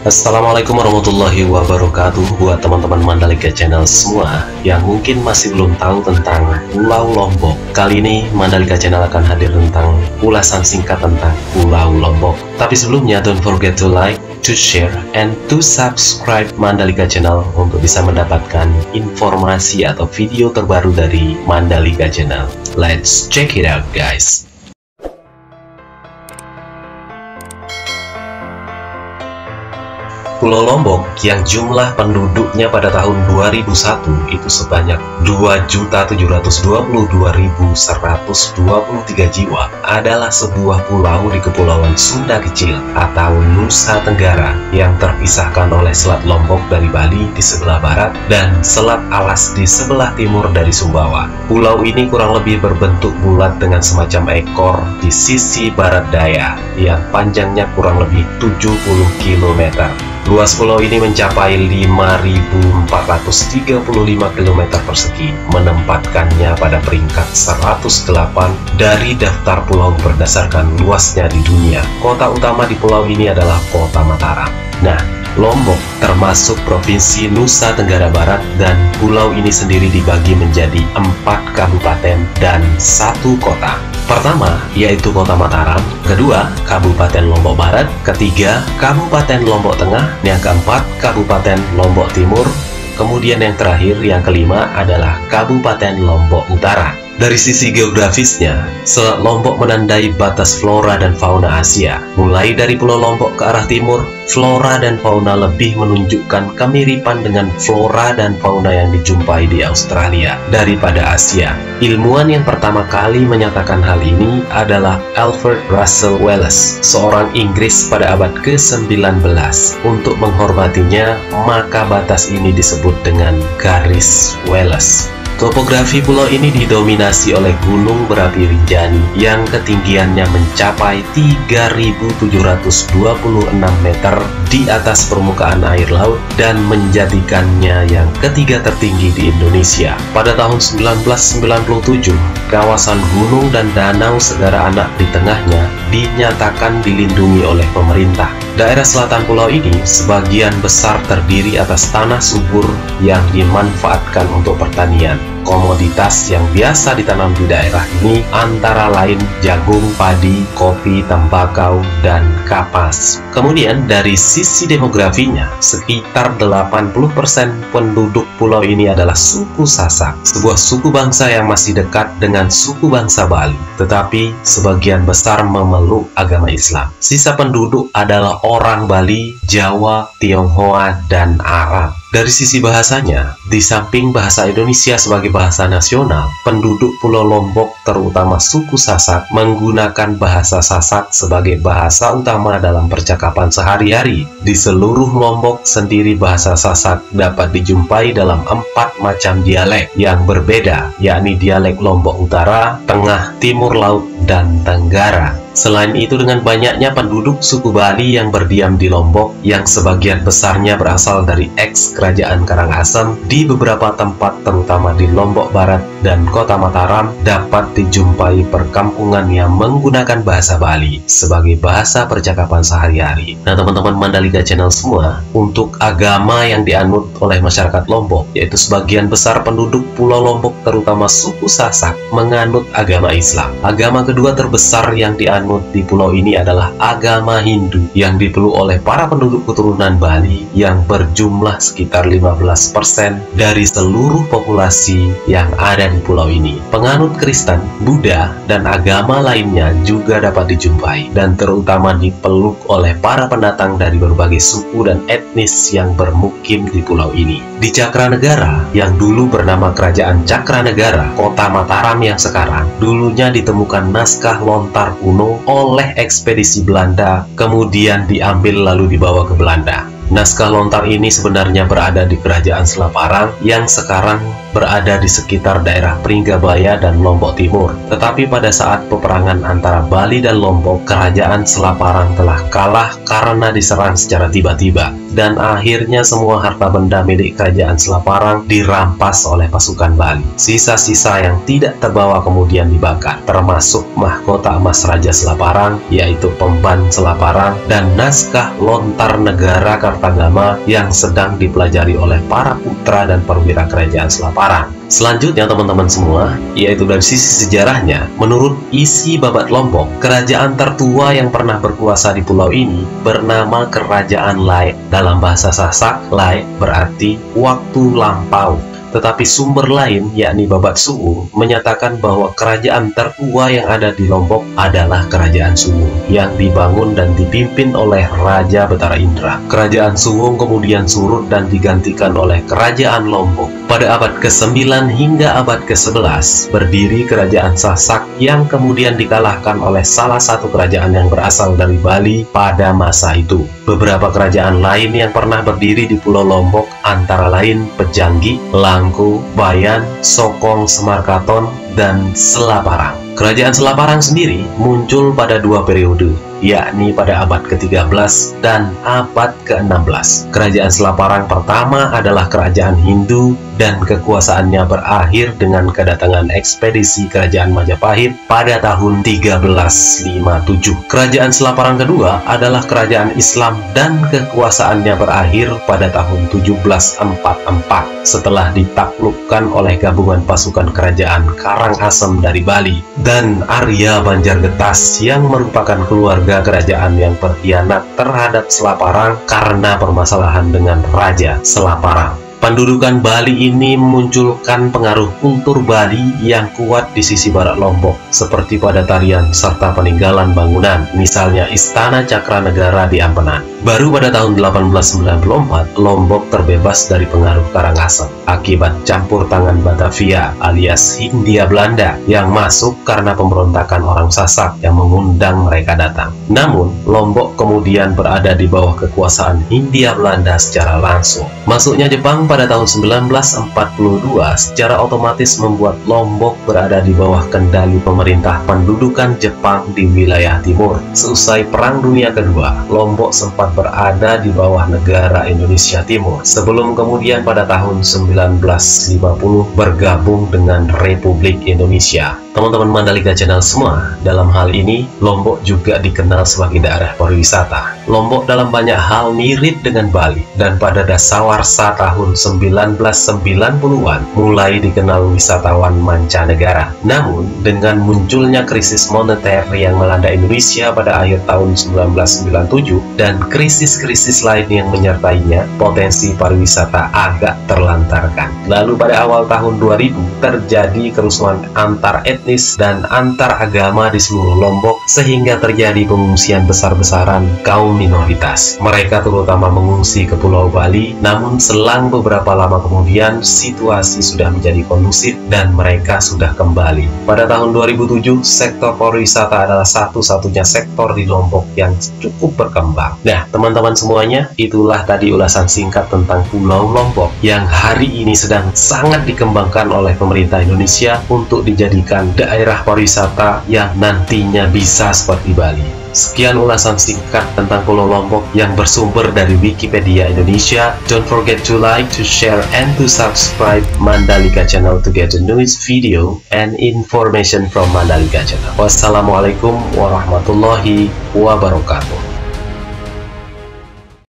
Assalamualaikum warahmatullahi wabarakatuh. Buat teman-teman Mandalika Channel semua yang mungkin masih belum tahu tentang Pulau Lombok, kali ini Mandalika Channel akan hadir tentang ulasan singkat tentang Pulau Lombok. Tapi sebelumnya, don't forget to like, to share, and to subscribe Mandalika Channel untuk bisa mendapatkan informasi atau video terbaru dari Mandalika Channel. Let's check it out, guys. Pulau Lombok yang jumlah penduduknya pada tahun 2001 itu sebanyak 2.722.123 jiwa adalah sebuah pulau di Kepulauan Sunda Kecil atau Nusa Tenggara yang terpisahkan oleh Selat Lombok dari Bali di sebelah barat dan Selat Alas di sebelah timur dari Sumbawa. Pulau ini kurang lebih berbentuk bulat dengan semacam ekor di sisi barat daya yang panjangnya kurang lebih 70 km. Luas pulau ini mencapai 5.435 km persegi, menempatkannya pada peringkat 108 dari daftar pulau berdasarkan luasnya di dunia. Kota utama di pulau ini adalah Kota Mataram. Nah, Lombok termasuk Provinsi Nusa Tenggara Barat dan pulau ini sendiri dibagi menjadi 4 kabupaten dan 1 kota. Pertama, yaitu Kota Mataram, kedua, Kabupaten Lombok Barat, ketiga, Kabupaten Lombok Tengah, yang keempat, Kabupaten Lombok Timur, kemudian yang terakhir, yang kelima adalah Kabupaten Lombok Utara. Dari sisi geografisnya, Selat Lombok menandai batas flora dan fauna Asia. Mulai dari Pulau Lombok ke arah timur, flora dan fauna lebih menunjukkan kemiripan dengan flora dan fauna yang dijumpai di Australia daripada Asia. Ilmuwan yang pertama kali menyatakan hal ini adalah Alfred Russel Wallace, seorang Inggris pada abad ke-19. Untuk menghormatinya, maka batas ini disebut dengan garis Wallace. Topografi pulau ini didominasi oleh gunung berapi Rinjani yang ketinggiannya mencapai 3.726 meter di atas permukaan air laut dan menjadikannya yang ketiga tertinggi di Indonesia. Pada tahun 1997, kawasan gunung dan danau Segara Anak di tengahnya dinyatakan dilindungi oleh pemerintah. Daerah selatan pulau ini sebagian besar terdiri atas tanah subur yang dimanfaatkan untuk pertanian. Komoditas yang biasa ditanam di daerah ini antara lain jagung, padi, kopi, tembakau, dan kapas. Kemudian dari sisi demografinya, sekitar 80% penduduk pulau ini adalah suku Sasak, sebuah suku bangsa yang masih dekat dengan suku bangsa Bali, tetapi sebagian besar memeluk agama Islam. Sisa penduduk adalah orang Bali, Jawa, Tionghoa, dan Arab. Dari sisi bahasanya, di samping bahasa Indonesia sebagai bahasa nasional, penduduk Pulau Lombok terutama suku Sasak menggunakan bahasa Sasak sebagai bahasa utama dalam percakapan sehari-hari. Di seluruh Lombok sendiri bahasa Sasak dapat dijumpai dalam 4 macam dialek yang berbeda, yakni dialek Lombok Utara, Tengah, Timur Laut, dan Tenggara. Selain itu, dengan banyaknya penduduk suku Bali yang berdiam di Lombok, yang sebagian besarnya berasal dari ex-kerajaan Karangasem, di beberapa tempat terutama di Lombok Barat dan Kota Mataram dapat dijumpai perkampungan yang menggunakan bahasa Bali sebagai bahasa percakapan sehari-hari. Nah, teman-teman Mandalika Channel semua, untuk agama yang dianut oleh masyarakat Lombok, yaitu sebagian besar penduduk Pulau Lombok terutama suku Sasak menganut agama Islam. Agama kedua terbesar yang dianut di pulau ini adalah agama Hindu yang dipeluk oleh para penduduk keturunan Bali yang berjumlah sekitar 15% dari seluruh populasi yang ada di pulau ini. Penganut Kristen, Buddha, dan agama lainnya juga dapat dijumpai dan terutama dipeluk oleh para pendatang dari berbagai suku dan etnis yang bermukim di pulau ini. Di Cakranegara, yang dulu bernama Kerajaan Cakranegara, Kota Mataram yang sekarang, dulunya ditemukan naskah lontar kuno oleh ekspedisi Belanda, kemudian diambil lalu dibawa ke Belanda. Naskah lontar ini sebenarnya berada di Kerajaan Selaparang yang sekarang berada di sekitar daerah Pringgabaya dan Lombok Timur. Tetapi pada saat peperangan antara Bali dan Lombok, kerajaan Selaparang telah kalah karena diserang secara tiba-tiba, dan akhirnya semua harta benda milik kerajaan Selaparang dirampas oleh pasukan Bali. Sisa-sisa yang tidak terbawa kemudian dibakar, termasuk mahkota emas Raja Selaparang, yaitu Pemban Selaparang, dan naskah lontar negara Kartagama yang sedang dipelajari oleh para putra dan perwira kerajaan Selaparang. Selanjutnya teman-teman semua, yaitu dari sisi sejarahnya, menurut isi Babat Lombok, kerajaan tertua yang pernah berkuasa di pulau ini bernama Kerajaan Lae. Dalam bahasa Sasak, Lae berarti waktu lampau. Tetapi sumber lain, yakni Babat Suwung, menyatakan bahwa kerajaan tertua yang ada di Lombok adalah Kerajaan Suwung, yang dibangun dan dipimpin oleh Raja Betara Indra. Kerajaan Suwung kemudian surut dan digantikan oleh Kerajaan Lombok. Pada abad ke-9 hingga abad ke-11, berdiri Kerajaan Sasak yang kemudian dikalahkan oleh salah satu kerajaan yang berasal dari Bali pada masa itu. Beberapa kerajaan lain yang pernah berdiri di Pulau Lombok antara lain Pejanggi, Langku, Bayan, Sokong, Semarkaton, dan Selaparang. Kerajaan Selaparang sendiri muncul pada dua periode, yakni pada abad ke-13 dan abad ke-16. Kerajaan Selaparang pertama adalah kerajaan Hindu dan kekuasaannya berakhir dengan kedatangan ekspedisi kerajaan Majapahit pada tahun 1357. Kerajaan Selaparang kedua adalah kerajaan Islam dan kekuasaannya berakhir pada tahun 1744 setelah ditaklukkan oleh gabungan pasukan kerajaan Karangasem dari Bali dan Arya Banjargetas yang merupakan keluarga kerajaan yang berkhianat terhadap Selaparang karena permasalahan dengan Raja Selaparang. Pendudukan Bali ini memunculkan pengaruh kultur Bali yang kuat di sisi barat Lombok, seperti pada tarian serta peninggalan bangunan, misalnya Istana Cakranegara di Ampenan. Baru pada tahun 1894, Lombok terbebas dari pengaruh Karangasem akibat campur tangan Batavia alias Hindia Belanda yang masuk karena pemberontakan orang Sasak yang mengundang mereka datang. Namun, Lombok kemudian berada di bawah kekuasaan Hindia Belanda secara langsung. Masuknya Jepang pada tahun 1942 secara otomatis membuat Lombok berada di bawah kendali pemerintah pendudukan Jepang di wilayah timur. Seusai Perang Dunia Kedua, Lombok sempat berada di bawah negara Indonesia Timur sebelum kemudian pada tahun 1950 bergabung dengan Republik Indonesia. Teman-teman Mandalika Channel semua, dalam hal ini Lombok juga dikenal sebagai daerah pariwisata. Lombok dalam banyak hal mirip dengan Bali, dan pada dasawarsa tahun 1990-an mulai dikenal wisatawan mancanegara. Namun, dengan munculnya krisis moneter yang melanda Indonesia pada akhir tahun 1997 dan krisis-krisis lain yang menyertainya, potensi pariwisata agak terlantarkan. Lalu pada awal tahun 2000 terjadi kerusuhan antar etnis dan antar agama di seluruh Lombok sehingga terjadi pengungsian besar-besaran kaum minoritas. Mereka terutama mengungsi ke Pulau Bali, namun selang beberapa lama kemudian situasi sudah menjadi kondusif dan mereka sudah kembali. Pada tahun 2007, sektor pariwisata adalah satu-satunya sektor di Lombok yang cukup berkembang. Nah, teman-teman semuanya, itulah tadi ulasan singkat tentang Pulau Lombok yang hari ini sedang sangat dikembangkan oleh pemerintah Indonesia untuk dijadikan daerah pariwisata yang nantinya bisa seperti Bali. Sekian ulasan singkat tentang Pulau Lombok yang bersumber dari Wikipedia Indonesia. Don't forget to like, to share, and to subscribe Mandalika Channel to get the newest video and information from Mandalika Channel. Wassalamualaikum warahmatullahi wabarakatuh.